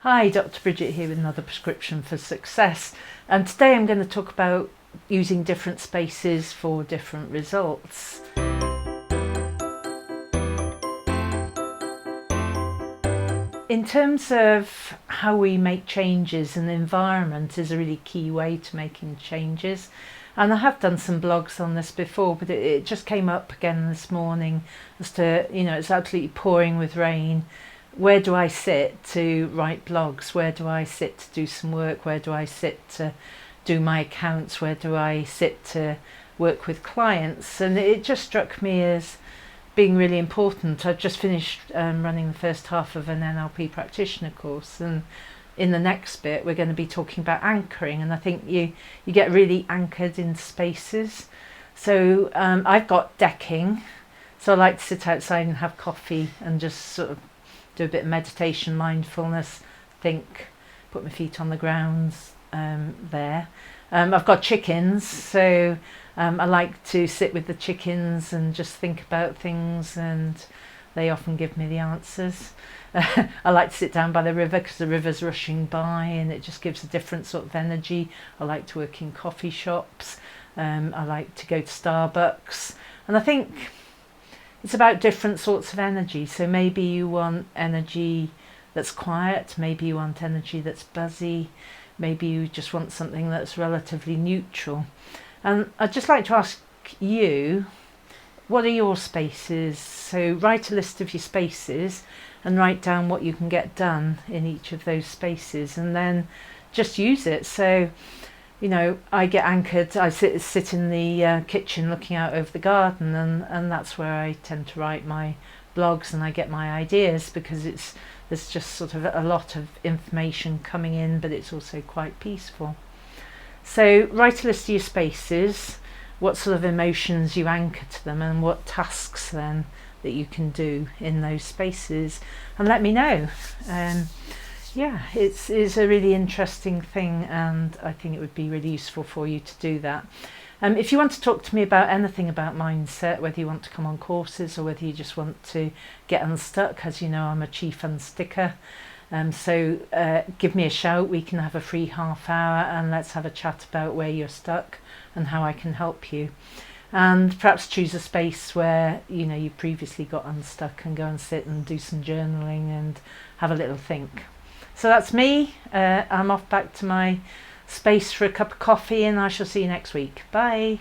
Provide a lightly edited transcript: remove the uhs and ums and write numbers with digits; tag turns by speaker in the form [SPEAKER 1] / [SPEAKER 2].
[SPEAKER 1] Hi, Dr. Bridget here with another prescription for success. And today I'm going to talk about using different spaces for different results. In terms of how we make changes, and the environment is a really key way to making changes. And I have done some blogs on this before, but it just came up again this morning as to, it's absolutely pouring with rain. Where do I sit to write blogs? Where do I sit to do some work? Where do I sit to do my accounts? Where do I sit to work with clients? And it just struck me as being really important. I've just finished running the first half of an NLP practitioner course, and in the next bit we're going to be talking about anchoring, and I think you get really anchored in spaces. So I've got decking, so I like to sit outside and have coffee and just sort of do a bit of meditation, mindfulness, think, put my feet on the ground there. I've got chickens, so I like to sit with the chickens and just think about things, and they often give me the answers. I like to sit down by the river because the river's rushing by and it just gives a different sort of energy. I like to work in coffee shops. I like to go to Starbucks, and I think it's about different sorts of energy. So maybe you want energy that's quiet, maybe you want energy that's buzzy, maybe you just want something that's relatively neutral. And I'd just like to ask you, what are your spaces? So write a list of your spaces and write down what you can get done in each of those spaces, and then just use it. So I get anchored, I sit in the kitchen looking out over the garden, and that's where I tend to write my blogs and I get my ideas, because there's just sort of a lot of information coming in, but it's also quite peaceful. So write a list of your spaces, what sort of emotions you anchor to them, and what tasks then that you can do in those spaces, and let me know. It's a really interesting thing, and I think it would be really useful for you to do that. If you want to talk to me about anything about mindset, whether you want to come on courses or whether you just want to get unstuck, as you know, I'm a chief unsticker. So give me a shout. We can have a free half hour and let's have a chat about where you're stuck and how I can help you. And perhaps choose a space where you previously got unstuck, and go and sit and do some journaling and have a little think. So that's me. I'm off back to my space for a cup of coffee, and I shall see you next week. Bye.